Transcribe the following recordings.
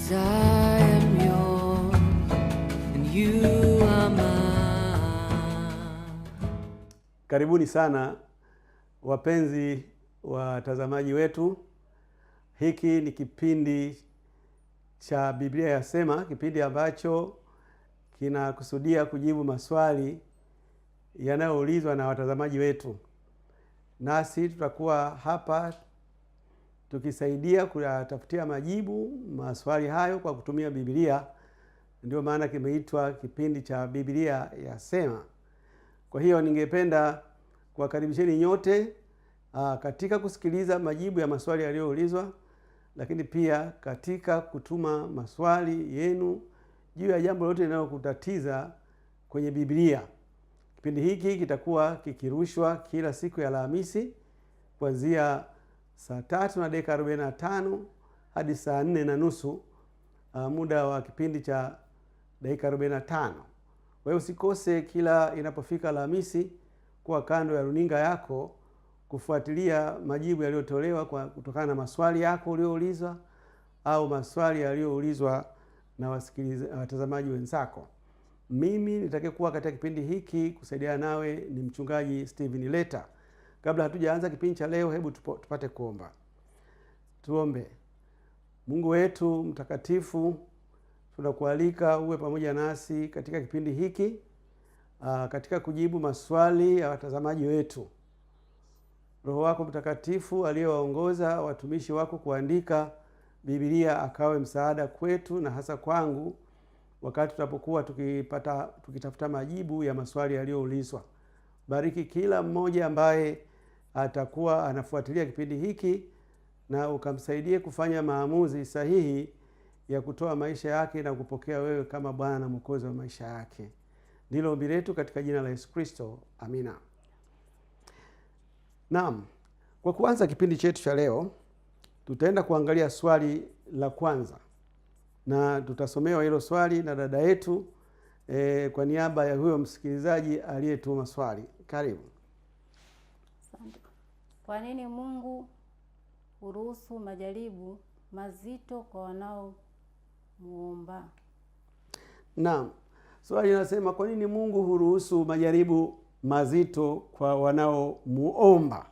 'cause I am yours and you are mine. Karibuni sana wapenzi watazamaji wetu. Hiki ni kipindi cha Biblia Yasema, kipindi ambacho kinakusudia kujibu maswali yanayoulizwa na watazamaji wetu. Nasi tutakuwa hapa tukisaidia kuyatafutia majibu maswali hayo kwa kutumia Biblia. Ndio maana kimeitwa kipindi cha Biblia Yasema. Kwa hiyo ningependa kuwakaribisheni nyote katika kusikiliza majibu ya maswali yaliyoulizwa, lakini pia katika kutuma maswali yenu juu ya jambo lolote linalokutatiza kwenye Biblia. Kipindi hiki kitakuwa kikirushwa kila siku ya Alhamisi kuanzia saa 3:45 hadi saa 4:30, muda wa kipindi cha dakika 45. Kwa hiyo usikose kila inapofika Alhamisi kuwa kando ya runinga yako kufuatilia majibu yaliyotolewa kutokana na maswali yako ulioulizwa au maswali yaliyoulizwa na watazamaji wenzako. Mimi nitakayekuwa katika kipindi hiki kusaidia nawe ni mchungaji Steven Leta. Kabla hatujaanza kipindi cha leo, hebu tupate kuomba. Tuombe. Mungu wetu mtakatifu, tunakualika uwe pamoja nasi katika kipindi hiki, katika kujibu maswali ya watazamaji wetu. Roho wako Mtakatifu aliyewaongoza watumishi wako kuandika Biblia akawe msaada kwetu na hasa kwangu wakati tutapokuwa tukitafuta majibu ya maswali yaliyoulizwa. Bariki kila mmoja ambaye atakuwa anafuatilia kipindi hiki na ukamsaidie kufanya maamuzi sahihi ya kutoa maisha yake na kupokea wewe kama Bwana na Mwokozi wa maisha yake. Ndilo ombi letu katika jina la Yesu Kristo. Amina. Naam, kwa kuanza kipindi chetu cha leo, tutaenda kuangalia swali la kwanza. Na tutasomewa hilo swali na dada yetu kwa niaba ya huyo msikilizaji aliyetuma swali. Karibu. Asante. Kwa nini Mungu huruhusu majaribu mazito kwa wanaomuomba? Naam. Swali linasema kwa nini Mungu huruhusu majaribu mazito kwa wanaomuomba?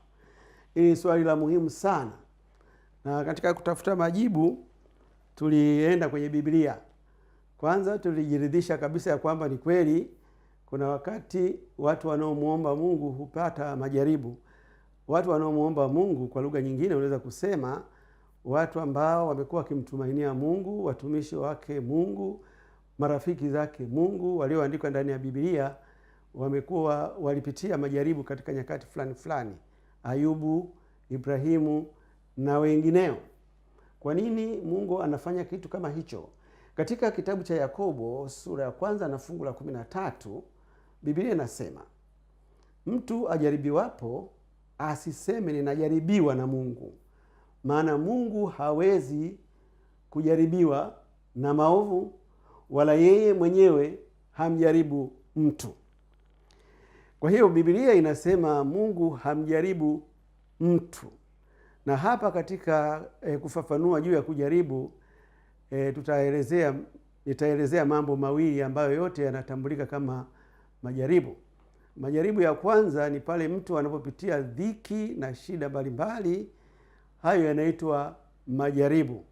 Hili ni swali la muhimu sana. Na katika kutafuta majibu tulienda kwenye Biblia. Kwanza tulijiridhisha kabisa ya kwamba ni kweli kuna wakati watu wanaomuomba Mungu hupata majaribu. Watu wanaomuomba Mungu, kwa lugha nyingine unaweza kusema watu ambao wamekuwa wakimtumainia Mungu, watumishi wake Mungu, marafiki zake Mungu walioandikwa ndani ya Biblia, walipitia majaribu katika nyakati fulani fulani. Ayubu, Ibrahimu na wengineo. Kwa nini Mungu anafanya kitu kama hicho? Katika kitabu cha Yakobo sura ya 1 na fungu la 13, Biblia inasema, mtu ajaribiwapo asiseme ninajaribiwa na Mungu, maana Mungu hawezi kujaribiwa na maovu, wala yeye mwenyewe hamjaribu mtu. Kwa hiyo Biblia inasema Mungu hamjaribu mtu. Na hapa katika kufafanua juu ya kujaribu, nitaelezea mambo mawili ambayo yote yanatambulika kama majaribu. Majaribu ya kwanza ni pale mtu anapopitia dhiki na shida mbalimbali, hayo yanaitwa majaribu.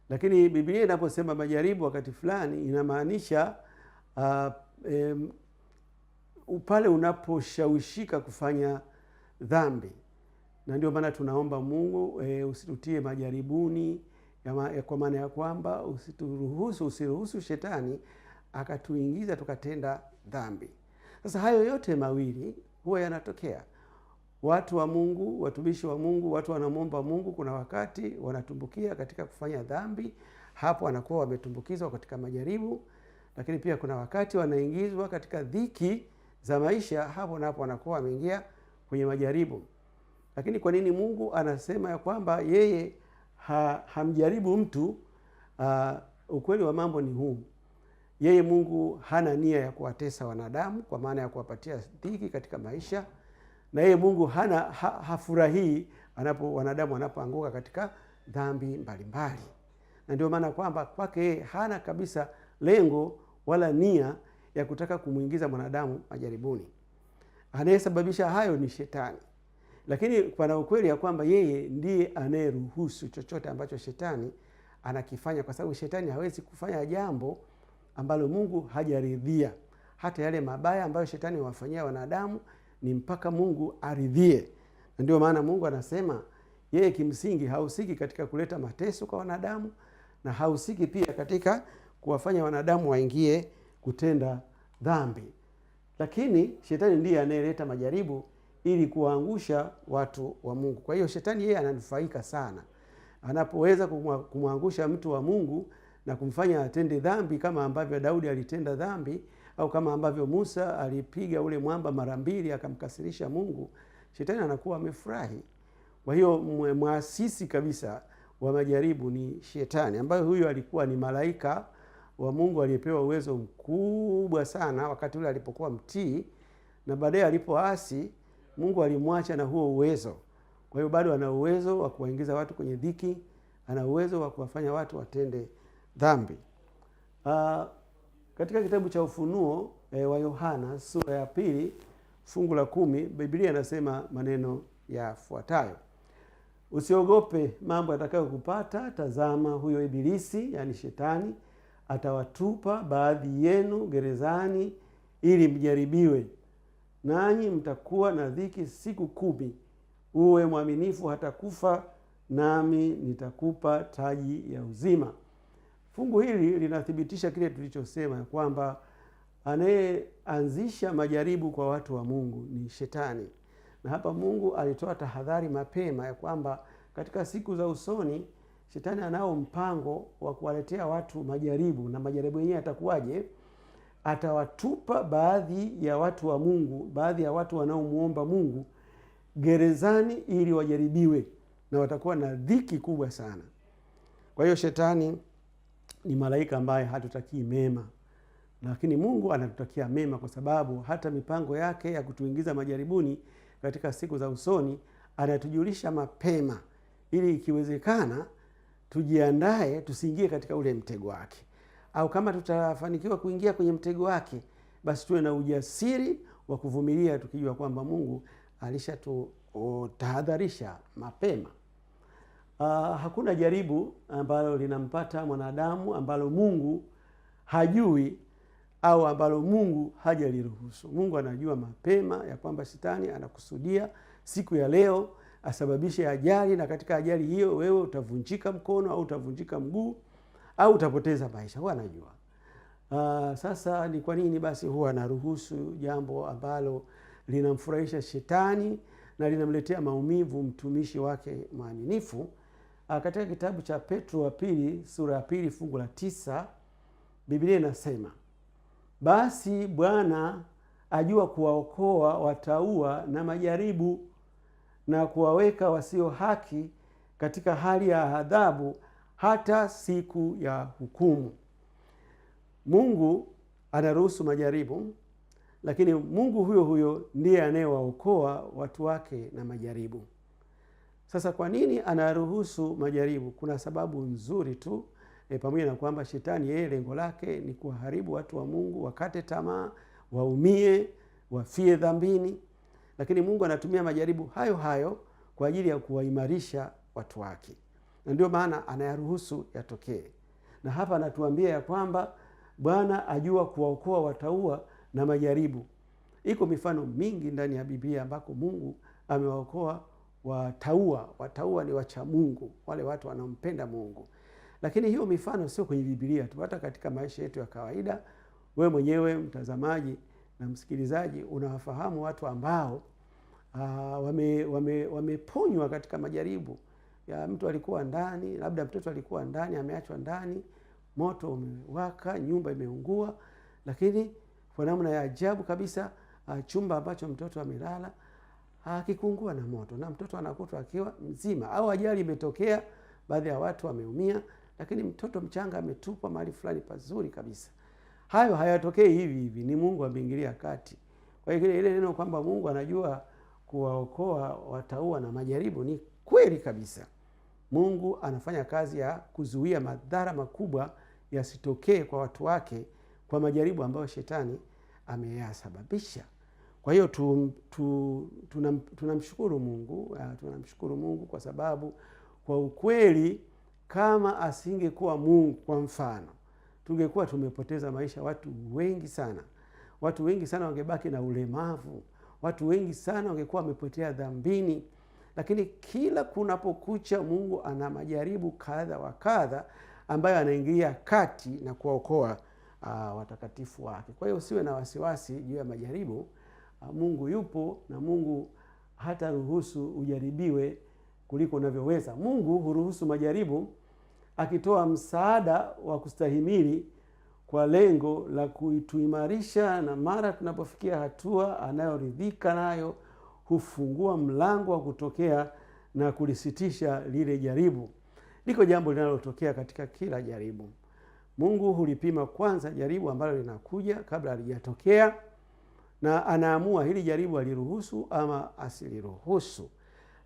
Lakini Biblia inaposema majaribu wakati fulani inamaanisha pale unaposhawishika kufanya dhambi. Na ndio maana tunaomba Mungu usitutie majaribuni, kwa maana ya kwamba usiruhusu shetani akatuingiza tukatenda dhambi. Sasa hayo yote mawili huwa yanatokea. Watu wa Mungu, watumishi wa Mungu, watu wanamuomba Mungu, kuna wakati wanatumbukia katika kufanya dhambi, hapo wanakuwa wametumbukizwa katika majaribu. Lakini pia kuna wakati wanaingizwa katika dhiki za maisha, hapo napo wanakuwa wameingia kwenye majaribu. Lakini kwa nini Mungu anasema ya kwamba yeye hamjaribu mtu? Ukweli wa mambo ni huu. Yeye Mungu hana nia ya kuwatesa wanadamu kwa maana ya kuwapatia dhiki katika maisha. Na yeye Mungu hafurahii wanadamu wanapoanguka katika dhambi mbalimbali. na ndio maana kwamba kwake yeye hana kabisa lengo wala nia ya kutaka kumuingiza mwanadamu majaribuni. Anayesababisha hayo ni Shetani, lakini pana ukweli ya kwamba yeye ndiye anayeruhusu chochote ambacho Shetani anakifanya, kwa sababu Shetani hawezi kufanya jambo ambalo Mungu hajaridhia. Hata yale mabaya ambayo Shetani wafanyia wanadamu ni mpaka Mungu aridhie. Na ndio maana Mungu anasema yeye kimsingi hahusiki katika kuleta mateso kwa wanadamu, na hahusiki pia katika kuwafanya wanadamu waingie kutenda dhambi. Lakini Shetani ndiye anayeleta majaribu ili kuwaangusha watu wa Mungu. Kwa hiyo Shetani yeye ananufaika sana anapoweza kumwangusha mtu wa Mungu na kumfanya atende dhambi, kama ambavyo Daudi alitenda dhambi, au kama ambavyo Musa alipiga ule mwamba mara 2 akamkasirisha Mungu. Shetani anakuwa amefurahi. Kwa hiyo muasisi kabisa wa majaribu ni Shetani, ambayo huyo alikuwa ni malaika wa Mungu aliyepewa uwezo mkubwa sana wakati ule alipokuwa mtii, na baadaye alipoasi Mungu alimwacha na huo uwezo. Kwa hiyo bado ana uwezo wa kuwaingiza watu kwenye dhiki, ana uwezo wa kuwafanya watu watende dhambi. Katika kitabu cha Ufunuo wa Yohana sura ya 2 fungu la 10, Biblia inasema maneno yafuatayo: usiogope mambo atakayokupata, tazama huyo ibilisi, yani Shetani, atawatupa baadhi yenu gerezani ili mjaribiwe, nanyi mtakuwa na dhiki siku 10. Uwe mwaminifu hata kufa, nami nitakupa taji ya uzima. Fungu hili linathibitisha kile tulichosema, kwamba anayeanzisha majaribu kwa watu wa Mungu ni Shetani. Na hapa Mungu alitoa tahadhari mapema ya kwamba katika siku za usoni Shetani anao mpango wa kuwaletea watu majaribu, na majaribu yenyewe atakuwaje? Atawatupa baadhi ya watu wa Mungu, baadhi ya watu wanaomuomba Mungu gerezani ili wajaribiwe, na watakuwa na dhiki kubwa sana. Kwa hiyo Shetani ni malaika ambaye hatutakii mema, lakini Mungu anatutakia mema, kwa sababu hata mipango yake ya kutuingiza majaribuni katika siku za usoni anatujulisha mapema, ili ikiwezekana tujiandae tusiingie katika ule mtego wake, au kama tutafanikiwa kuingia kwenye mtego wake, basi tuwe na ujasiri wa kuvumilia, tukijua kwamba Mungu alishatutahadharisha mapema. Hakuna jaribu ambalo linampata mwanadamu ambalo Mungu hajui au ambalo Mungu hajaliruhusu. Mungu anajua mapema ya kwamba Shetani anakusudia siku ya leo asababishe ajali, na katika ajali hiyo wewe utavunjika mkono au utavunjika mguu au utapoteza maisha. Huwa anajua. Sasa ni kwa nini basi huwa anaruhusu jambo ambalo linamfurahisha Shetani na linamletea maumivu mtumishi wake mwaminifu? Katika kitabu cha Petro wa 2 sura ya 2 fungu la 9, Biblia inasema, basi Bwana ajua kuwaokoa watauwa na majaribu, na kuwaweka wasio haki katika hali ya adhabu hata siku ya hukumu. Mungu anaruhusu majaribu, lakini Mungu huyo huyo ndiye anayewaokoa watu wake na majaribu. Sasa kwa nini anaruhusu majaribu? Kuna sababu nzuri tu, pamoja na kwamba Shetani yeye lengo lake ni kuharibu watu wa Mungu, wakate tamaa, waumie, wafie dhambini. Lakini Mungu anatumia majaribu hayo hayo kwa ajili ya kuwaimarisha watu wake, na ndio maana anayaruhusu yatokee. Na hapa anatuambia ya kwamba Bwana ajua kuwaokoa watauwa na majaribu. Iko mifano mingi ndani ya Biblia ambako Mungu amewaokoa watauwa. Watauwa ni wacha Mungu, wale watu wanaompenda Mungu. Lakini hiyo mifano sio kwenye Biblia tu, hata katika maisha yetu ya kawaida. Wewe mwenyewe mtazamaji na msikilizaji unawafahamu watu ambao wameponywa katika majaribu. Ya mtu alikuwa ndani, labda mtoto alikuwa ndani, ameachwa ndani, moto umewaka, nyumba imeungua, lakini kwa namna ya ajabu kabisa chumba ambacho mtoto amelala hakikuungua na moto, na mtoto anakutwa akiwa mzima. Au ajali imetokea, baadhi ya watu wameumia, lakini mtoto mchanga ametupwa mahali fulani pazuri kabisa. Hayo hayatokei hivi hivi, ni Mungu ameingilia kati. Kwa hiyo ile neno kwamba Mungu anajua kuwaokoa watauwa na majaribu ni kweli kabisa. Mungu anafanya kazi ya kuzuia madhara makubwa yasitokee kwa watu wake kwa majaribu ambayo shetani ameyasababisha. Kwa hiyo tunamshukuru Mungu, tunamshukuru Mungu kwa sababu kwa ukweli kama asingekuwa Mungu, kwa mfano, tungekuwa tumepoteza maisha watu wengi sana. Watu wengi sana wangebaki na ulemavu. Watu wengi sana wangekuwa wamepotea dhambini. Lakini kila kunapokucha Mungu ana majaribu kadha wa kadha ambayo anaingilia kati na kuwaokoa watakatifu wake. Kwa hiyo usiwe na wasiwasi juu ya majaribu. Mungu yupo na Mungu hata ruhusu ujaribiwe kuliko unavyoweza. Mungu huruhusu majaribu akitoa msaada wa kustahimili kwa lengo la kuituimarisha, na mara tunapofikia hatua anayoridhika nayo hufungua mlango wa kutokea na kulisitisha lile jaribu. Liko jambo linalotokea katika kila jaribu. Mungu hulipima kwanza jaribu ambalo linakuja kabla halijatokea, na anaamua hili jaribu aliruhusu ama asiliruhusu.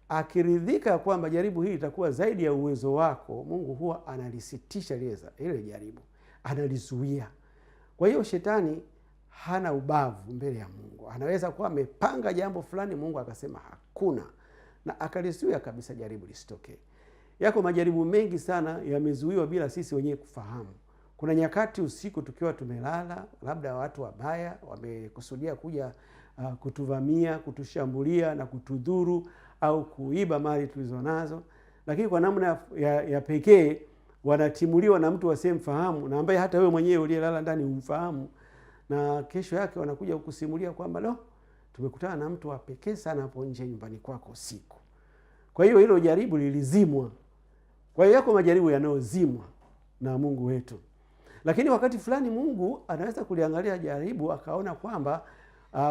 Akiridhika kwamba jaribu hili litakuwa zaidi ya uwezo wako, Mungu huwa analisitisha ile jaribu, analizuia. Kwa hiyo shetani hana ubavu mbele ya Mungu. Anaweza kuwa amepanga jambo fulani, Mungu akasema hakuna, na akalizuia kabisa jaribu lisitokee. Yako majaribu mengi sana yamezuiwa bila sisi wenyewe kufahamu. Kuna nyakati usiku tukiwa tumelala, labda watu wabaya wamekusudia kuja kutuvamia, kutushambulia na kutudhuru au kuiba mali tulizonazo, lakini kwa namna ya pekee wanatimuliwa na mtu wasiyemfahamu, na ambaye hata wewe mwenyewe uliyelala ndani umfahamu, na kesho yake wanakuja kukusimulia kwamba tumekutana na mtu wa pekee sana hapo nje nyumbani kwako usiku. Kwa hiyo hilo jaribu lilizimwa. Kwa hiyo yako majaribu yanayozimwa na Mungu wetu. Lakini wakati fulani Mungu anaweza kuliangalia jaribu akaona kwamba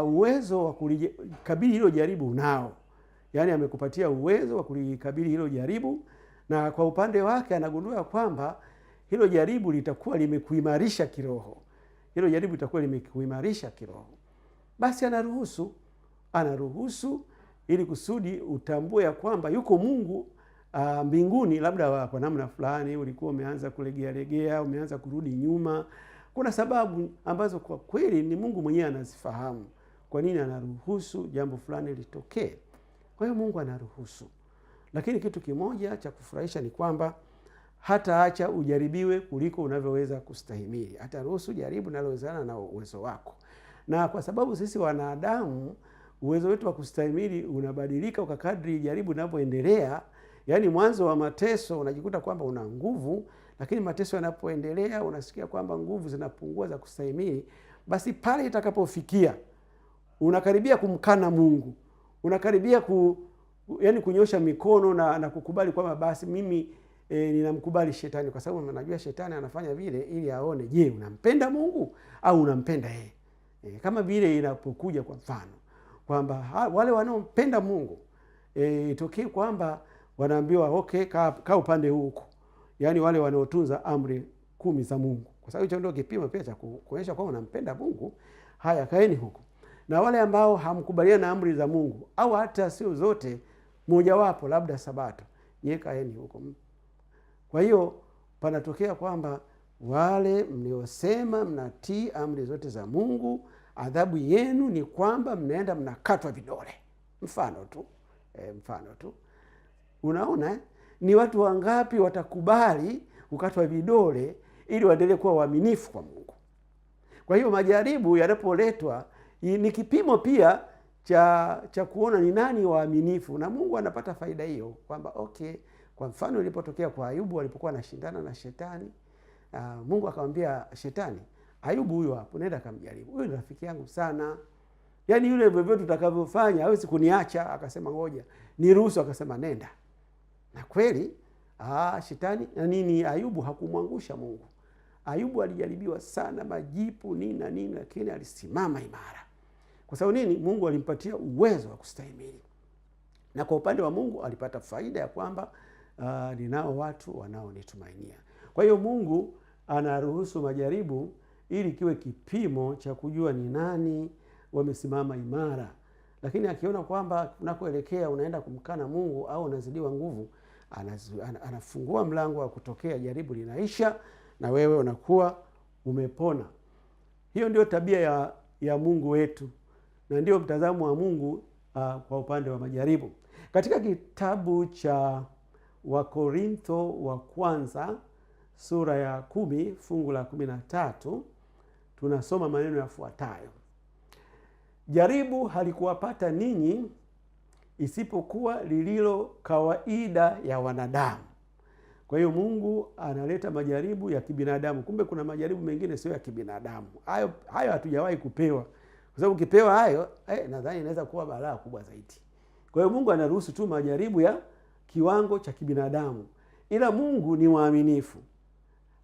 uwezo wa kulikabili hilo jaribu unao. Yaani amekupatia uwezo wa kulikabili hilo jaribu, na kwa upande wake anagundua kwamba hilo jaribu litakuwa limekuimarisha kiroho. Hilo jaribu litakuwa limekuimarisha kiroho. Basi anaruhusu ili kusudi utambue ya kwamba yuko Mungu mbinguni. Labda kwa namna fulani ulikuwa umeanza kulegea, umeanza kurudi nyuma. Kuna sababu ambazo kwa kweli ni Mungu mwenyewe anazifahamu kwa nini anaruhusu jambo fulani litokee. Kwa hiyo Mungu anaruhusu. Lakini kitu kimoja cha kufurahisha ni kwamba hataacha ujaribiwe kuliko unavyoweza kustahimili. Hataruhusu jaribu linalowezana na uwezo wako. Na kwa sababu sisi wanadamu uwezo wetu wa kustahimili unabadilika kwa kadri jaribu linavyoendelea. Yaani mwanzo wa mateso unajikuta kwamba una nguvu, lakini mateso yanapoendelea unasikia kwamba nguvu zinapungua za kustahimili. Basi pale itakapofikia unakaribia kumkana Mungu. Unakaribia kunyosha mikono na kukubali kwamba basi mimi ninamkubali shetani, kwa sababu unajua shetani anafanya vile ili aone, je, unampenda Mungu au unampenda yeye? Kama vile inapokuja kwa mfano kwamba wale wanaompenda Mungu itokee kwamba wanaambiwa okay, kaa upande huko. Yaani wale wanaotunza amri 10 za Mungu. Kwa sababu hicho ndio kipimo pia cha kuonyesha kwamba unampenda Mungu. Haya, kaeni huko. Na wale ambao hamkubaliana na amri za Mungu au hata sio zote, mojawapo labda Sabato, kaeni huko. Kwa hiyo panatokea kwamba wale mliosema mnatii amri zote za Mungu, adhabu yenu ni kwamba mnaenda mnakatwa vidole. Mfano tu. Unaona ni watu wangapi watakubali kukatwa vidole ili waendelee kuwa waaminifu kwa Mungu? Kwa hiyo majaribu yanapoletwa ni kipimo pia cha kuona ni nani waaminifu, na Mungu anapata faida hiyo kwamba okay, kwa mfano ilipotokea kwa Ayubu walipokuwa anashindana na shetani, Mungu akamwambia shetani, Ayubu huyo hapo, nenda kamjaribu. Huyo ni rafiki yangu sana. Yaani yule vyovyote tutakavyofanya hawezi kuniacha. Akasema ngoja niruhusu, akasema nenda. Na kweli shetani Ayubu hakumwangusha Mungu. Ayubu alijaribiwa sana, majipu nini, lakini alisimama imara. Kwa sababu nini? Mungu alimpatia uwezo wa kustahimili. Na kwa upande wa Mungu alipata faida ya kwamba ninao watu wanaonitumainia. Kwa hiyo Mungu anaruhusu majaribu ili kiwe kipimo cha kujua ni nani wamesimama imara. Lakini akiona kwamba unakoelekea unaenda kumkana Mungu au unazidiwa nguvu, anafungua mlango wa kutokea, jaribu linaisha na wewe unakuwa umepona. Hiyo ndio tabia ya Mungu wetu na ndio mtazamo wa Mungu kwa upande wa majaribu. Katika kitabu cha Wakorintho wa kwanza sura ya 10 fungu la 13 tunasoma maneno yafuatayo: jaribu halikuwapata ninyi isipokuwa lililo kawaida ya wanadamu. Kwa hiyo Mungu analeta majaribu ya kibinadamu. Kumbe kuna majaribu mengine sio ya kibinadamu. Hayo hatujawahi kupewa. Kwa sababu ukipewa hayo, nadhani inaweza kuwa balaa kubwa zaidi. Kwa hiyo Mungu anaruhusu tu majaribu ya kiwango cha kibinadamu. Ila Mungu ni mwaminifu,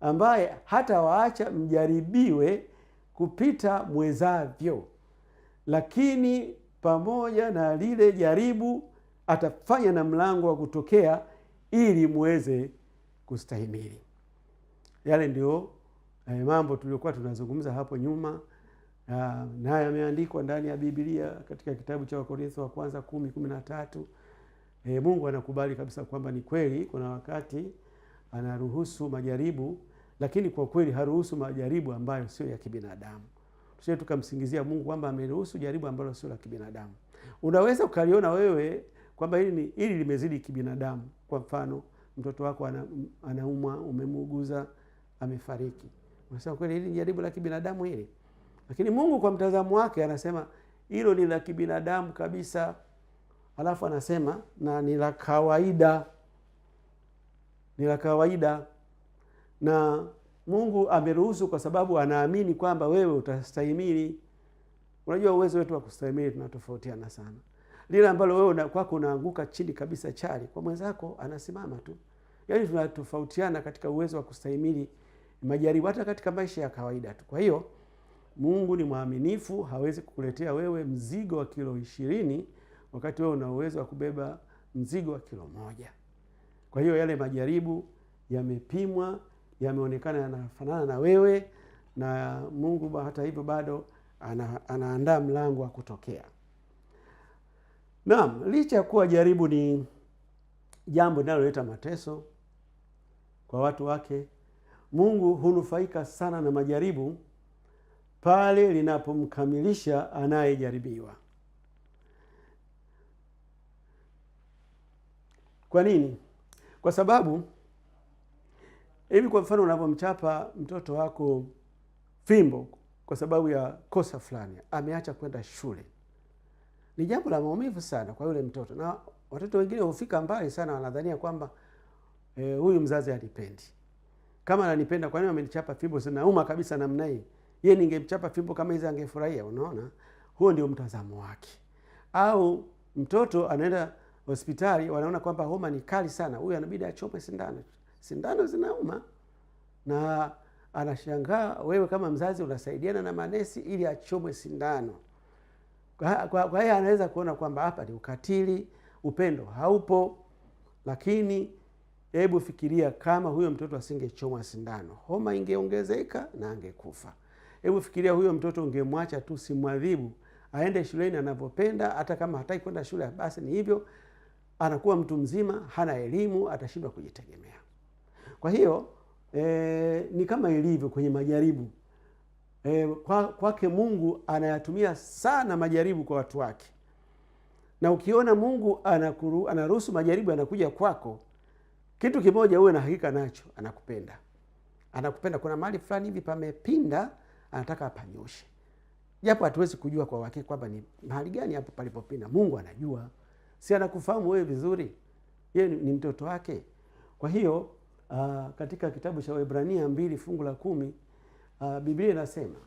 ambaye hata waacha mjaribiwe kupita mwezavyo, lakini pamoja na lile jaribu atafanya na mlango wa kutokea ili muweze kustahimili. Yale ndio mambo tuliyokuwa tunazungumza hapo nyuma, na yameandikwa ndani ya Biblia katika kitabu cha Wakorintho wa kwanza 10:13. Mungu anakubali kabisa kwamba ni kweli kuna wakati anaruhusu majaribu, lakini kwa kweli haruhusu majaribu ambayo sio ya kibinadamu. Tusije tukamsingizia Mungu kwamba ameruhusu jaribu ambalo sio la kibinadamu. Unaweza ukaliona wewe kwamba hili limezidi kibinadamu. Kwa mfano, mtoto wako anaumwa, umemuuguza, amefariki. Unasema kweli hili ni jaribu la kibinadamu hili? Lakini Mungu kwa mtazamo wake anasema hilo ni la kibinadamu kabisa. Alafu anasema na ni la kawaida. Ni la kawaida. Na Mungu ameruhusu kwa sababu anaamini kwamba wewe utastahimili. Unajua uwezo wetu wa kustahimili tunatofautiana sana. Lile ambalo wewe kwako unaanguka chini kabisa chali, kwa mwenzako anasimama tu. Yaani tunatofautiana katika uwezo wa kustahimili majaribu hata katika maisha ya kawaida tu. Kwa hiyo Mungu ni mwaminifu, hawezi kukuletea wewe mzigo wa kilo 20 wakati wewe una uwezo wa kubeba mzigo wa kilo 1. Kwa hiyo yale majaribu yamepimwa, yameonekana yanafanana na wewe, na Mungu hata hivyo bado anaandaa mlango wa kutokea. Naam, licha ya kuwa jaribu ni jambo linaloleta mateso kwa watu wake, Mungu hunufaika sana na majaribu pale linapomkamilisha anayejaribiwa. Kwa nini? Kwa sababu hivi, kwa mfano, unapomchapa mtoto wako fimbo kwa sababu ya kosa fulani, ameacha kwenda shule, ni jambo la maumivu sana kwa yule mtoto. Na watoto wengine hufika mbali sana, wanadhania kwamba huyu mzazi hanipendi. Kama ananipenda, kwa nini amenichapa fimbo? Sinauma kabisa namna hii. Yeye ningemchapa fimbo kama hizo angefurahia. Unaona? Huo ndio mtazamo wake. Au mtoto anaenda hospitali, wanaona kwamba homa ni kali sana, huyu anabidi achomwe sindano. Sindano zinauma, na anashangaa wewe kama mzazi unasaidiana na manesi ili achomwe sindano. Kwa hiyo anaweza kuona kwamba hapa ni ukatili, upendo haupo. Lakini hebu fikiria kama huyo mtoto asingechomwa sindano, homa ingeongezeka na angekufa. Hebu fikiria huyo mtoto ungemwacha tu, simwadhibu, aende shuleni anavyopenda, hata kama hataki kwenda shule basi ni hivyo, anakuwa mtu mzima, hana elimu, atashindwa kujitegemea. Kwa hiyo ni kama ilivyo kwenye majaribu. Kwake Mungu anayatumia sana majaribu kwa watu wake. Na ukiona Mungu anaruhusu majaribu yanakuja kwako, kitu kimoja uwe na hakika nacho, anakupenda. Anakupenda. Kuna mahali fulani hivi pamepinda, anataka apanyoshe. Japo hatuwezi kujua kwa hakika kwamba ni mahali gani hapo palipopinda. Mungu anajua. Si anakufahamu wewe vizuri? Yeye ni mtoto wake. Kwa hiyo katika kitabu cha Waebrania 2 fungu la 10, Biblia inasema,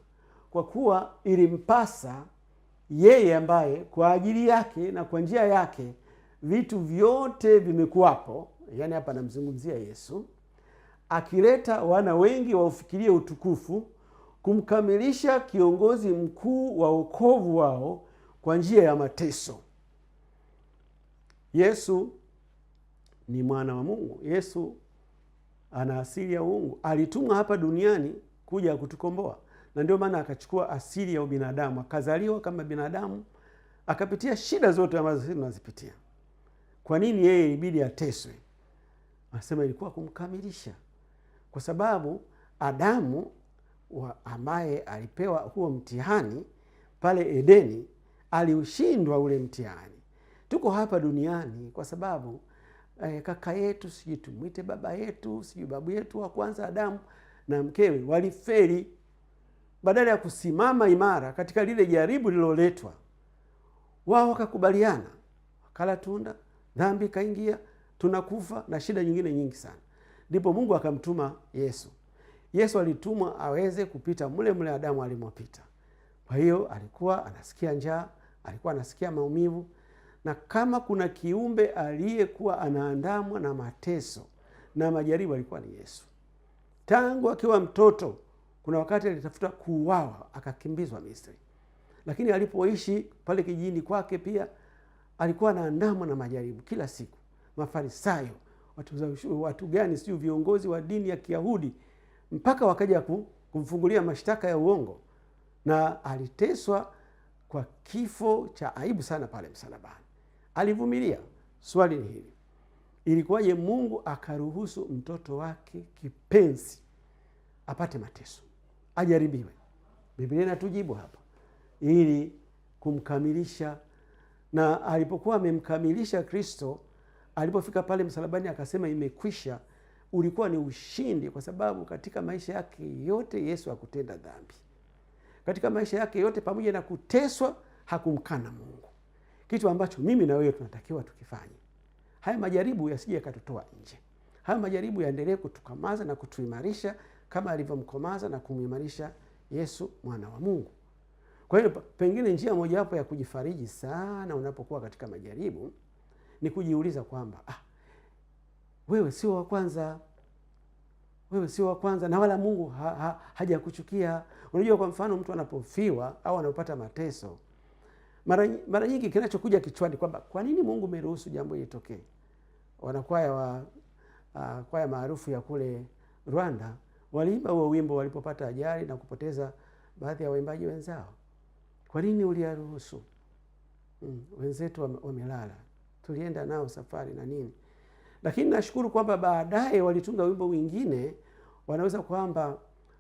kwa kuwa ilimpasa yeye ambaye kwa ajili yake na kwa njia yake vitu vyote vimekuwapo, yani hapa namzungumzia Yesu, akileta wana wengi waufikirie utukufu, kumkamilisha kiongozi mkuu wa wokovu wao kwa njia ya mateso. Yesu ni mwana wa Mungu. Yesu ana asili ya Mungu. Alitumwa hapa duniani kuja kutukomboa. Na ndio maana akachukua asili ya ubinadamu, akazaliwa kama binadamu, akapitia shida zote ambazo sisi tunazipitia. Kwa nini yeye ilibidi ateswe? Anasema ilikuwa kumkamilisha, kwa sababu Adamu ambaye alipewa huo mtihani pale Edeni aliushindwa ule mtihani. Tuko hapa duniani kwa sababu kaka yetu, sijui tumwite baba yetu, sijui babu yetu wa kwanza Adamu na mkewe waliferi. Badala ya kusimama imara katika lile jaribu liloletwa, wao wakakubaliana, wakala tunda, dhambi ikaingia, tunakufa na shida nyingine nyingi sana. Ndipo Mungu akamtuma Yesu. Yesu alitumwa aweze kupita mule mule Adamu alimopita. Kwa hiyo alikuwa anasikia njaa, alikuwa anasikia maumivu, na kama kuna kiumbe aliyekuwa anaandamwa na mateso na majaribu alikuwa ni Yesu. Tangu akiwa mtoto, kuna wakati alitafuta kuuawa, akakimbizwa Misri. Lakini alipoishi pale kijijini kwake pia alikuwa anaandamwa na majaribu kila siku. Mafarisayo, watu gani sio, viongozi wa dini ya Kiyahudi, mpaka wakaja kumfungulia mashtaka ya uongo, na aliteswa kwa kifo cha aibu sana pale msalabani. Alivumilia. Swali ni hili: ilikuwaje Mungu akaruhusu mtoto wake kipenzi apate mateso, ajaribiwe? Biblia inatujibu hapa, ili kumkamilisha. Na alipokuwa amemkamilisha Kristo, alipofika pale msalabani akasema imekwisha, ulikuwa ni ushindi, kwa sababu katika maisha yake yote Yesu hakutenda dhambi. Katika maisha yake yote, pamoja na kuteswa, hakumkana Mungu, kitu ambacho mimi na wewe tunatakiwa tukifanye. Haya majaribu yasije yakatutoa nje. Haya majaribu yaendelee kutukamaza na kutuimarisha kama alivyomkomaza na kumuimarisha Yesu mwana wa Mungu. Kwa hiyo pengine njia mojawapo ya kujifariji sana unapokuwa katika majaribu ni kujiuliza kwamba wewe sio wa kwanza. Wewe sio wa kwanza, na wala Mungu hajakuchukia. Unajua, kwa mfano mtu anapofiwa au anapopata mateso, mara nyingi kinachokuja kichwani kwamba kwa nini Mungu umeruhusu jambo hili litokee? Wanakwaya kwaya maarufu ya kule Rwanda waliimba huo wimbo walipopata ajali na kupoteza baadhi ya waimbaji wenzao. Kwa nini uliyaruhusu? Wenzetu wamelala, tulienda nao safari na nini. Lakini nashukuru kwamba baadaye walitunga wimbo mwingine, wanaweza kwamba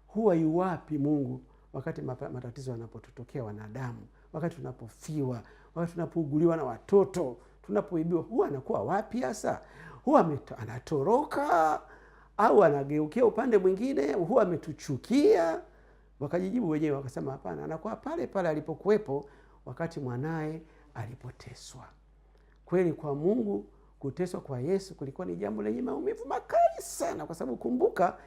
huwa yuwapi Mungu wakati matatizo yanapotutokea wanadamu, wakati tunapofiwa, wakati tunapouguliwa na watoto, tunapoibiwa, huwa anakuwa wapi hasa? Huwa anatoroka au anageukia upande mwingine? Huwa ametuchukia? Wakajijibu wenyewe wakasema hapana, anakuwa pale pale alipokuwepo wakati mwanaye alipoteswa. Kweli kwa Mungu kuteswa kwa Yesu kulikuwa ni jambo lenye maumivu makali sana, kwa sababu kumbuka,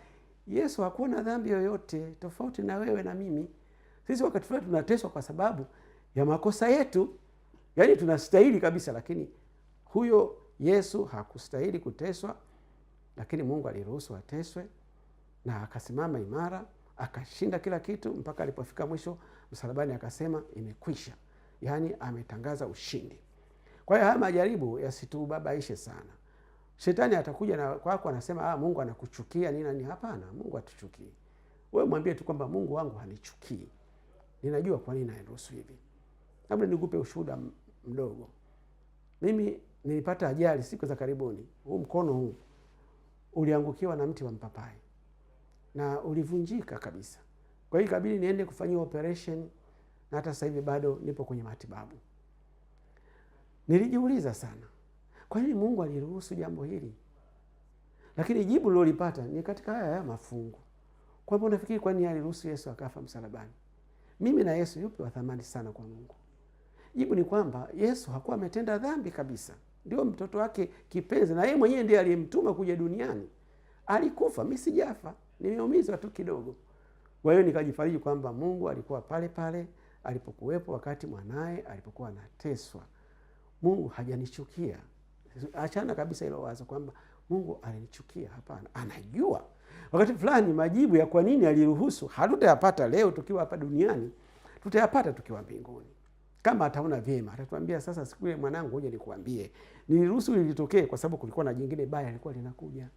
Yesu hakuwa na dhambi yoyote, tofauti na wewe na mimi. Sisi wakati fulani tunateswa kwa sababu ya makosa yetu, yaani tunastahili kabisa, lakini huyo Yesu hakustahili kuteswa, lakini Mungu aliruhusu ateswe na akasimama imara, akashinda kila kitu mpaka alipofika mwisho msalabani akasema imekwisha, yaani ametangaza ushindi. Kwa hiyo haya majaribu yasitubabaishe sana. Shetani atakuja na kwako anasema Mungu anakuchukia nini. Hapana, Mungu hatuchukii. Wewe mwambie tu kwamba Mungu wangu hanichukii, ninajua kwa nini anaruhusu hivi. Labda nikupe ushuhuda mdogo. Mimi nilipata ajali siku za karibuni. Huu mkono huu uliangukiwa na mti wa mpapai na ulivunjika kabisa. Kwa hiyo ikabidi niende kufanyiwa operation, na hata sasa hivi bado nipo kwenye matibabu. Nilijiuliza sana, kwa nini Mungu aliruhusu jambo hili? Lakini jibu nilolipata ni katika haya mafungu. Kwa sababu nafikiri kwa nini aliruhusu Yesu akafa msalabani? Mimi na Yesu yupi wa thamani sana kwa Mungu? Jibu ni kwamba Yesu hakuwa ametenda dhambi kabisa. Ndio mtoto wake kipenzi, na yeye mwenyewe ndiye aliyemtuma kuja duniani. Alikufa, mimi sijafa, nimeumizwa tu kidogo. Kwa hiyo nikajifariji kwamba Mungu alikuwa pale pale alipokuwepo wakati mwanae alipokuwa anateswa. Mungu hajanichukia. Achana kabisa hilo wazo kwamba Mungu alinichukia. Hapana, anajua. Wakati fulani majibu ya kwa nini aliruhusu hatutayapata leo tukiwa hapa duniani, tutayapata tukiwa mbinguni. Kama ataona vyema, atatuambia sasa, siku ile mwanangu, uje nikuambie, niliruhusu lilitokee kwa sababu kulikuwa na jingine baya lilikuwa linakuja.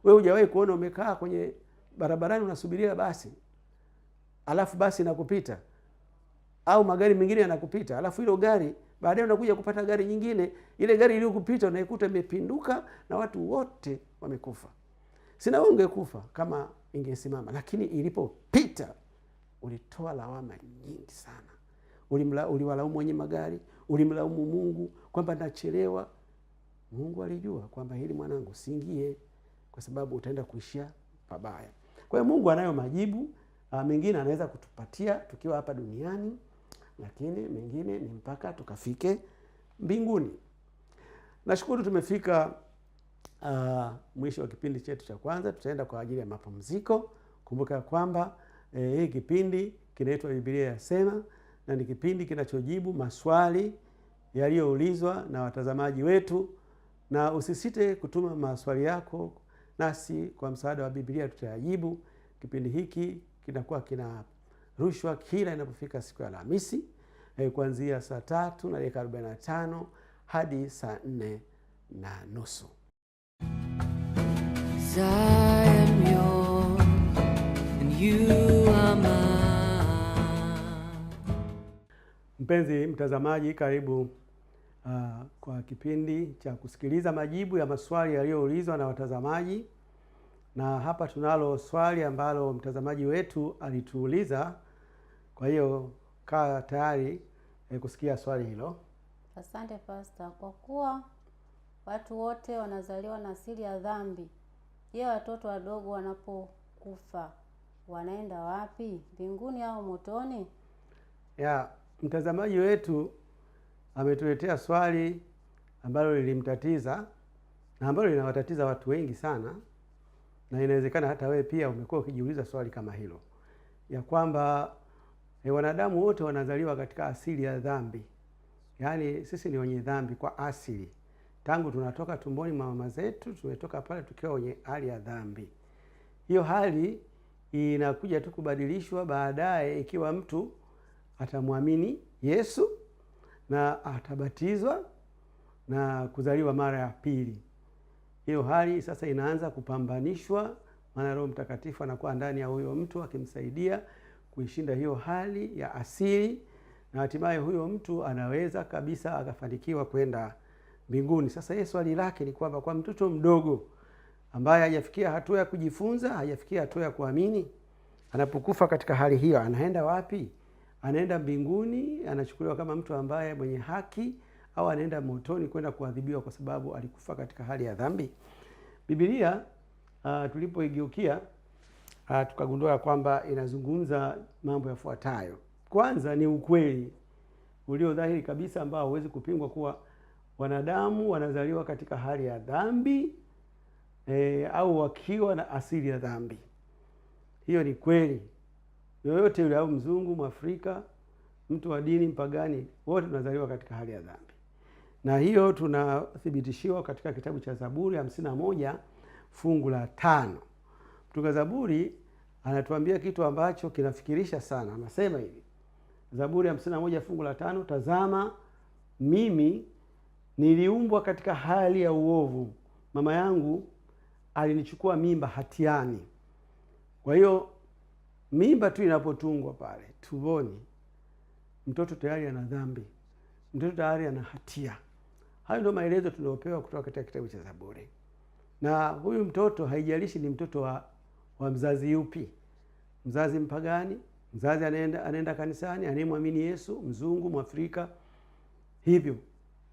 Wewe hujawahi kuona umekaa kwenye barabarani unasubiria basi, alafu basi inakupita, au magari mengine yanakupita, alafu hilo gari Baadaye unakuja kupata gari nyingine, ile gari iliyokupita unaikuta imepinduka na watu wote wamekufa. Sina ungekufa kama ingesimama, lakini ilipopita ulitoa lawama nyingi sana. Uliwalaumu wenye magari, ulimlaumu Mungu kwamba nachelewa. Mungu alijua kwamba hili mwanangu siingie, kwa sababu utaenda kuishia pabaya. Kwa hiyo Mungu anayo majibu. Mengine anaweza kutupatia tukiwa hapa duniani, lakini mengine ni mpaka tukafike mbinguni. Nashukuru tumefika mwisho wa kipindi chetu cha kwanza. Tutaenda kwa ajili ya mapumziko. Kumbuka kwamba hii kipindi kinaitwa Biblia Yasema, na ni kipindi kinachojibu maswali yaliyoulizwa na watazamaji wetu, na usisite kutuma maswali yako, nasi kwa msaada wa Biblia tutayajibu. Kipindi hiki kinakuwa kinarushwa kila inapofika siku ya Alhamisi kuanzia saa 3:45 hadi saa 4:30. I am yours and you are mine. Mpenzi mtazamaji, karibu kwa kipindi cha kusikiliza majibu ya maswali yaliyoulizwa na watazamaji. Na hapa tunalo swali ambalo mtazamaji wetu alituuliza. Kwa hiyo kaa tayari kusikia swali hilo. Asante Pastor. Kwa kuwa watu wote wanazaliwa na asili ya dhambi, je, watoto wadogo wanapokufa wanaenda wapi? Mbinguni au motoni? Mtazamaji wetu ametuletea swali ambalo lilimtatiza na ambalo linawatatiza watu wengi sana, na inawezekana hata wewe pia umekuwa ukijiuliza swali kama hilo, ya kwamba wanadamu wote wanazaliwa katika asili ya dhambi. Yaani sisi ni wenye dhambi kwa asili. Tangu tunatoka tumboni mwa mama zetu, tumetoka pale tukiwa wenye hali ya dhambi. Hiyo hali inakuja tu kubadilishwa baadaye ikiwa mtu atamwamini Yesu na atabatizwa na kuzaliwa mara ya pili. Hiyo hali sasa inaanza kupambanishwa, maana Roho Mtakatifu anakuwa ndani ya huyo mtu akimsaidia kuishinda hiyo hali ya asili, na hatimaye huyo mtu anaweza kabisa akafanikiwa kwenda mbinguni. Sasa yeye swali lake ni kwamba kwa mtoto mdogo ambaye hajafikia hatua ya kujifunza, hajafikia hatua ya kuamini, anapokufa katika hali hiyo anaenda wapi? Anaenda mbinguni, anachukuliwa kama mtu ambaye mwenye haki, au anaenda motoni kwenda kuadhibiwa kwa sababu alikufa katika hali ya dhambi? Biblia tulipoigeukia tukagundua kwamba inazungumza mambo yafuatayo. Kwanza ni ukweli ulio dhahiri kabisa ambao huwezi kupingwa kuwa wanadamu wanazaliwa katika hali ya dhambi au wakiwa na asili ya dhambi. Hiyo ni kweli. Yoyote yule, au mzungu, Mwafrika, mtu wa dini, mpagani, wote tunazaliwa katika hali ya dhambi. Na hiyo tunathibitishiwa katika kitabu cha Zaburi 51 fungu la 5. Mtunga Zaburi anatuambia kitu ambacho kinafikirisha sana. Anasema hivi, Zaburi 51 fungu la 5, tazama mimi niliumbwa katika hali ya uovu, mama yangu alinichukua mimba hatiani. Kwa hiyo mimba tu inapotungwa pale tumboni, mtoto tayari ana dhambi, mtoto tayari ana hatia. Hayo ndio maelezo tunayopewa kutoka katika kitabu cha Zaburi. Na huyu mtoto haijalishi ni mtoto wa mzazi yupi, mzazi mpagani, mzazi anaenda kanisani, anayemwamini Yesu, mzungu, Mwafrika, hivyo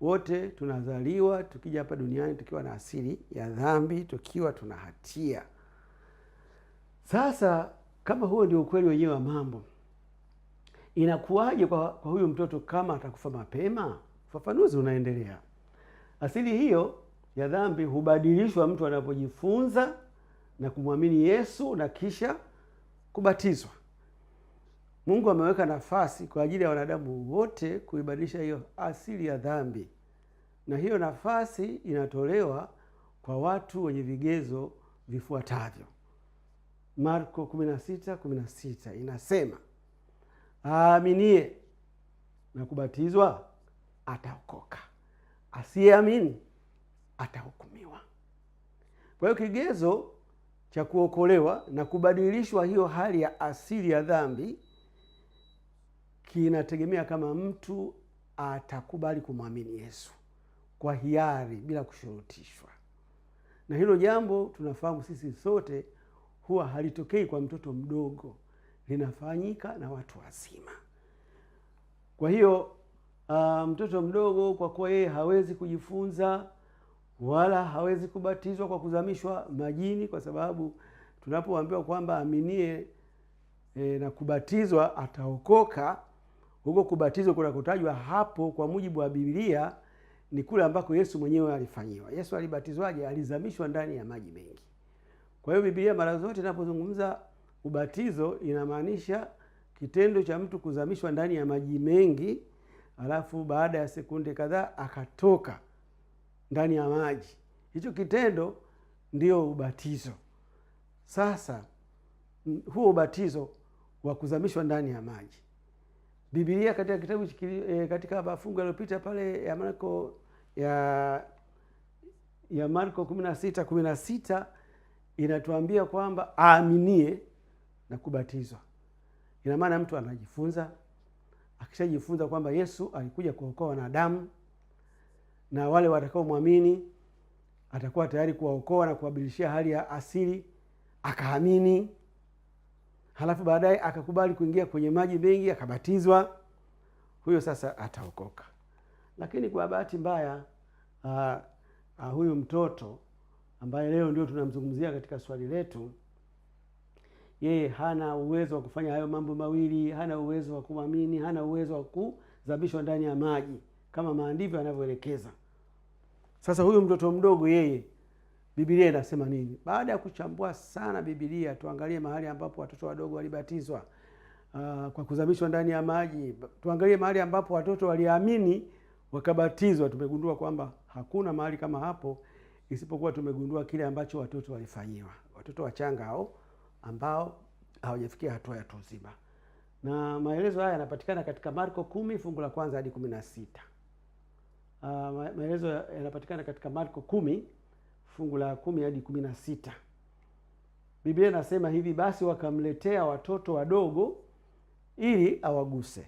wote tunazaliwa tukija hapa duniani tukiwa na asili ya dhambi, tukiwa tuna hatia. Sasa kama huo ndio ukweli wenyewe wa mambo, inakuwaje kwa huyu mtoto kama atakufa mapema? Ufafanuzi unaendelea. Asili hiyo ya dhambi hubadilishwa mtu anapojifunza na kumwamini Yesu na kisha kubatizwa. Mungu ameweka nafasi kwa ajili ya wanadamu wote kuibadilisha hiyo asili ya dhambi, na hiyo nafasi inatolewa kwa watu wenye vigezo vifuatavyo. Marko 16:16 inasema, aaminie na kubatizwa ataokoka, asiyeamini atahukumiwa. Kwa hiyo kigezo cha kuokolewa na kubadilishwa hiyo hali ya asili ya dhambi kinategemea kama mtu atakubali kumwamini Yesu kwa hiari bila kushurutishwa. Na hilo jambo tunafahamu sisi sote huwa halitokei kwa mtoto mdogo, linafanyika na watu wazima. Kwa hiyo mtoto mdogo kwa kuwa yeye hawezi kujifunza wala hawezi kubatizwa kwa kuzamishwa majini, kwa sababu tunapoambiwa kwamba aminie na kubatizwa ataokoka, huko kubatizwa kuna kutajwa hapo kwa mujibu wa Biblia ni kule ambako Yesu mwenyewe alifanyiwa. Yesu alibatizwaje? Alizamishwa ndani ya maji mengi. Kwa hiyo Biblia mara zote inapozungumza ubatizo inamaanisha kitendo cha mtu kuzamishwa ndani ya maji mengi, alafu baada ya sekunde kadhaa akatoka ndani ya maji. Hicho kitendo ndio ubatizo. Sasa huo ubatizo wa kuzamishwa ndani ya maji, Biblia katika kitabu katika mafungu yaliyopita pale ya Marko 16:16 inatuambia kwamba aaminie na kubatizwa. Ina maana mtu anajifunza, akishajifunza kwamba Yesu alikuja kuokoa wanadamu na wale watakao muamini atakuwa tayari kuwaokoa na kuwabadilishia hali ya asili, akaamini, halafu baadaye akakubali kuingia kwenye maji mengi akabatizwa, huyo sasa ataokoka. Lakini kwa bahati mbaya huyu mtoto ambaye leo ndio tunamzungumzia katika swali letu, yeye hana uwezo wa kufanya hayo mambo mawili, hana uwezo wa kuamini, hana uwezo wa kuzamishwa ndani ya maji kama maandiko yanavyoelekeza. Sasa huyu mtoto mdogo yeye, Biblia inasema nini? Baada ya kuchambua sana Biblia, tuangalie mahali ambapo watoto wadogo walibatizwa kwa kuzamishwa ndani ya maji. Tuangalie mahali ambapo watoto waliamini wakabatizwa. Tumegundua kwamba hakuna mahali kama hapo, isipokuwa tumegundua kile ambacho watoto walifanyiwa. Watoto wachanga hao ambao hawajafikia hatua ya utu uzima. Na maelezo haya yanapatikana katika Marko 10 fungu la 1 hadi 16. Maelezo yanapatikana katika Marko 10 fungu la 10 hadi 16. Biblia inasema hivi: basi wakamletea watoto wadogo ili awaguse.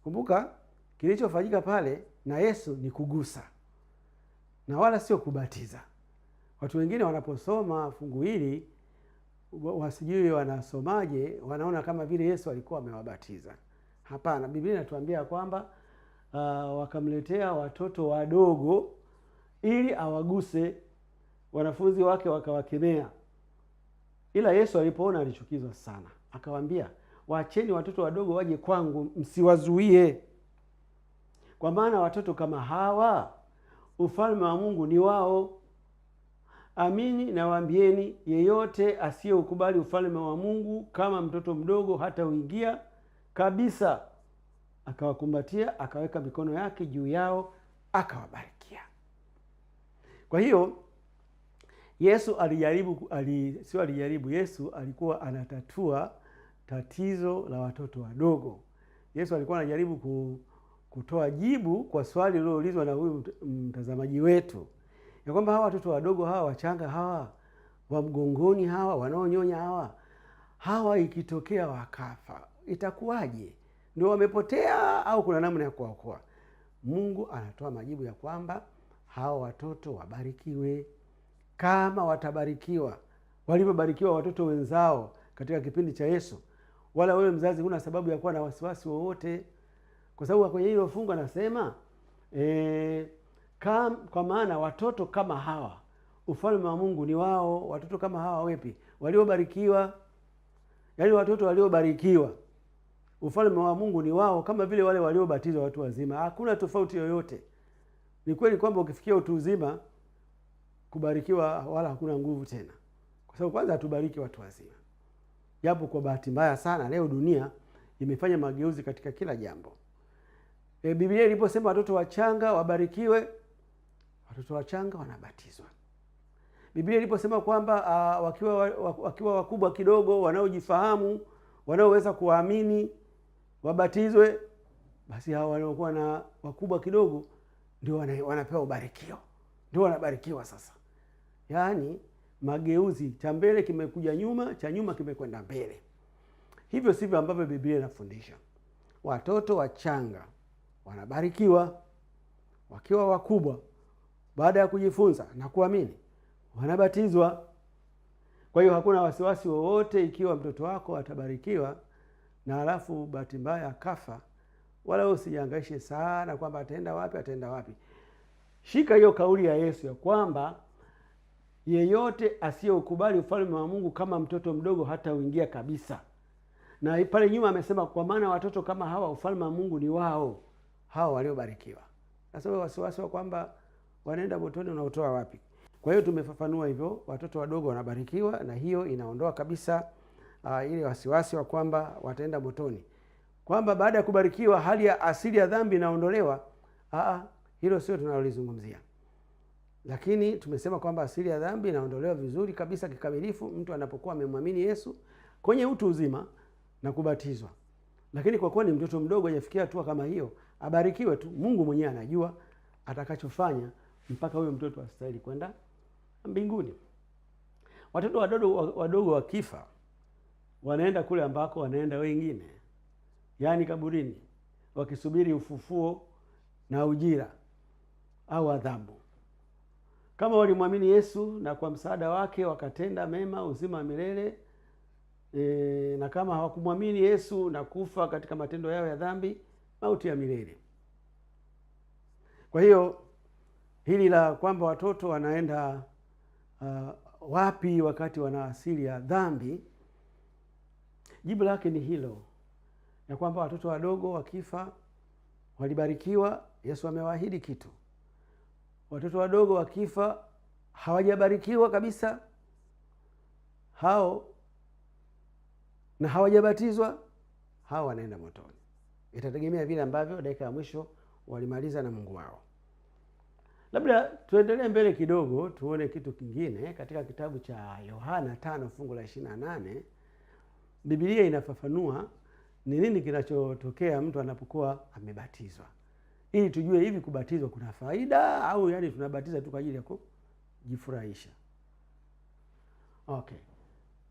Kumbuka kilichofanyika pale na Yesu ni kugusa na wala sio kubatiza. Watu wengine wanaposoma fungu hili wasijui wanasomaje, wanaona kama vile Yesu alikuwa amewabatiza. Hapana, Biblia inatuambia kwamba wakamletea watoto wadogo ili awaguse. Wanafunzi wake wakawakemea, ila Yesu alipoona alichukizwa sana, akawaambia, waacheni watoto wadogo waje kwangu, msiwazuie, kwa maana watoto kama hawa ufalme wa Mungu ni wao. Amini nawaambieni, yeyote asiyeukubali ufalme wa Mungu kama mtoto mdogo hata uingia kabisa. Akawakumbatia, akaweka mikono yake juu yao, akawabarikia. Kwa hiyo Yesu Yesu alikuwa anatatua tatizo la watoto wadogo. Yesu alikuwa anajaribu kutoa jibu kwa swali liloulizwa na huyu mtazamaji wetu, ya kwamba hawa watoto wadogo hawa wachanga hawa wa mgongoni hawa wanaonyonya hawa ikitokea wakafa itakuwaje? Ndio wamepotea au kuna namna ya kuwaokoa? Mungu anatoa majibu ya kwamba hawa watoto wabarikiwe kama watabarikiwa walivyobarikiwa watoto wenzao katika kipindi cha Yesu. Wala wewe mzazi huna sababu ya kuwa na wasiwasi wowote, kwa sababu kwenye hilo fungu anasema kwa maana watoto kama hawa ufalme wa Mungu ni wao. Watoto kama hawa wepi? Waliobarikiwa. Yaani watoto waliobarikiwa ufalme wa Mungu ni wao, kama vile wale waliobatizwa watu wazima. Hakuna tofauti yoyote. Ni kweli kwamba ukifikia utu uzima kubarikiwa wala hakuna nguvu tena, kwa sababu kwanza hatubariki watu wazima. Japo kwa bahati mbaya sana leo dunia imefanya mageuzi katika kila jambo. Biblia iliposema watoto wachanga wabarikiwe, watoto wachanga wanabatizwa. Biblia iliposema kwamba wakiwa wakubwa kidogo, wanaojifahamu, wanaoweza kuamini wabatizwe, basi hao wanaokuwa na wakubwa kidogo ndio wanapewa ubarikio, ndio wanabarikiwa sasa. Yaani mageuzi, cha mbele kimekuja nyuma, cha nyuma kimekwenda mbele. Hivyo sivyo ambavyo Biblia inafundisha. Watoto wachanga wanabarikiwa. Wakiwa wakubwa, baada ya kujifunza na kuamini, wanabatizwa. Kwa hiyo hakuna wasiwasi wowote ikiwa mtoto wako atabarikiwa na alafu bahati mbaya akafa, wala usijihangaishe sana kwamba ataenda wapi. Shika hiyo kauli ya Yesu ya kwamba yeyote asiyeukubali ufalme wa Mungu kama mtoto mdogo hata uingia kabisa. Na pale nyuma amesema kwa maana watoto kama hawa ufalme wa Mungu ni wao, hao waliobarikiwa. Sasa wasiwasi wa kwamba wanaenda motoni unaotoa wapi? Kwa hiyo tumefafanua hivyo, watoto wadogo wanabarikiwa, na hiyo inaondoa kabisa ile wasiwasi wa kwamba wataenda motoni. Kwamba baada ya kubarikiwa hali ya asili ya dhambi inaondolewa, hilo sio tunalolizungumzia. Lakini tumesema kwamba asili ya dhambi inaondolewa vizuri kabisa kikamilifu mtu anapokuwa amemwamini Yesu kwenye utu uzima na kubatizwa. Lakini kwa kuwa ni mtoto mdogo hajafikia hatua kama hiyo, abarikiwe tu. Mungu mwenyewe anajua atakachofanya mpaka huyo mtoto astahili kwenda mbinguni. Watoto wadogo wakifa, wanaenda kule ambako wanaenda wengine, yaani kaburini, wakisubiri ufufuo na ujira au adhabu. Kama walimwamini Yesu na kwa msaada wake wakatenda mema, uzima wa milele, na kama hawakumwamini Yesu na kufa katika matendo yao ya dhambi, mauti ya milele. Kwa hiyo hili la kwamba watoto wanaenda wapi wakati wana asili ya dhambi, jibu lake ni hilo, ya kwamba watoto wadogo wakifa walibarikiwa. Yesu amewaahidi kitu. Watoto wadogo wakifa hawajabarikiwa kabisa, hao na hawajabatizwa, hao wanaenda motoni. Itategemea vile ambavyo dakika ya mwisho walimaliza na Mungu wao. Labda tuendelee mbele kidogo tuone kitu kingine. Katika kitabu cha Yohana 5 fungu la 28, Biblia inafafanua ni nini kinachotokea mtu anapokuwa amebatizwa, ili tujue hivi kubatizwa kuna faida au yani tunabatiza tu kwa ajili ya kujifurahisha. Okay.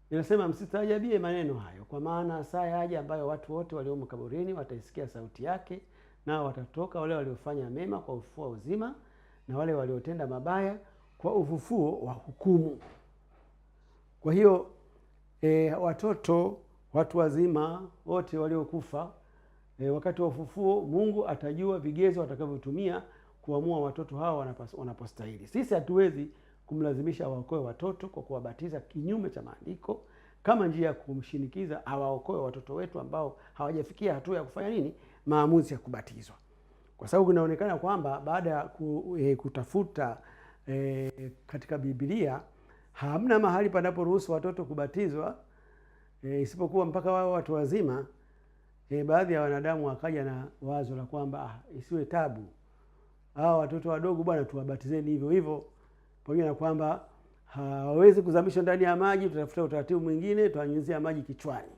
Inasema msitajabie maneno hayo, kwa maana saa yaja ambayo watu wote waliomo kaburini wataisikia sauti yake, nao watatoka, wale waliofanya mema kwa ufufuo wa uzima, na wale waliotenda mabaya kwa ufufuo wa hukumu. Kwa hiyo watoto, watu wazima wote waliokufa, wakati wa ufufuo Mungu atajua vigezo atakavyotumia kuamua watoto hao wanapostahili. Sisi hatuwezi kumlazimisha waokoe watoto kwa kuwabatiza kinyume cha maandiko, kama njia ya kumshinikiza awaokoe watoto wetu ambao hawajafikia hatua ya kufanya nini, maamuzi ya kubatizwa. Kwa sababu inaonekana kwamba baada ya kutafuta katika Biblia hamna mahali panaporuhusu watoto kubatizwa, isipokuwa mpaka wao watu wazima. Baadhi ya wanadamu wakaja na wazo la kwamba isiwe tabu, hao watoto wadogo bwana tuwabatizeni hivyo hivyo, pamoja na kwamba hawawezi kuzamishwa ndani ya maji, tutafuta utaratibu mwingine, tuanyunyizia maji kichwani.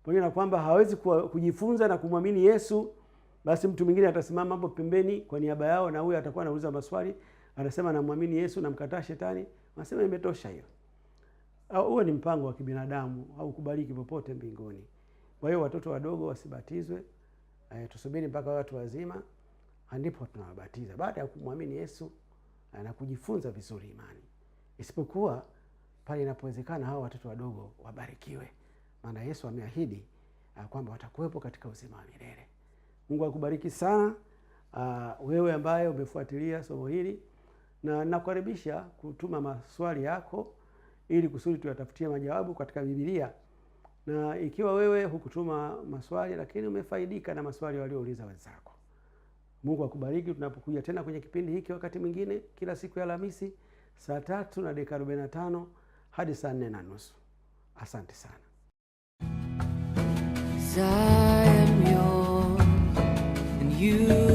Pamoja na kwamba hawezi kujifunza na kumwamini Yesu, basi mtu mwingine atasimama hapo pembeni kwa niaba yao, na huyo atakuwa anauliza maswali, anasema namwamini Yesu na mkataa shetani. Anasema imetosha hiyo. Huo ni mpango wa kibinadamu, au kubariki popote mbinguni. Kwa hiyo watoto wadogo wasibatizwe, tusubiri mpaka watu wazima ndipo tunawabatiza baada ya kumwamini Yesu na kujifunza vizuri imani. Isipokuwa pale inapowezekana hao watoto wadogo wabarikiwe, maana Yesu ameahidi kwamba watakuwepo katika uzima wa milele. Mungu akubariki sana wewe ambaye umefuatilia somo hili, na nakukaribisha kutuma maswali yako ili kusudi tuyatafutie majawabu katika Biblia. Na ikiwa wewe hukutuma maswali lakini umefaidika na maswali waliouliza wenzako, Mungu akubariki. Tunapokuja tena kwenye kipindi hiki wakati mwingine, kila siku ya Alhamisi saa 3:45 hadi saa 4:30. Asante sana. I am yours and you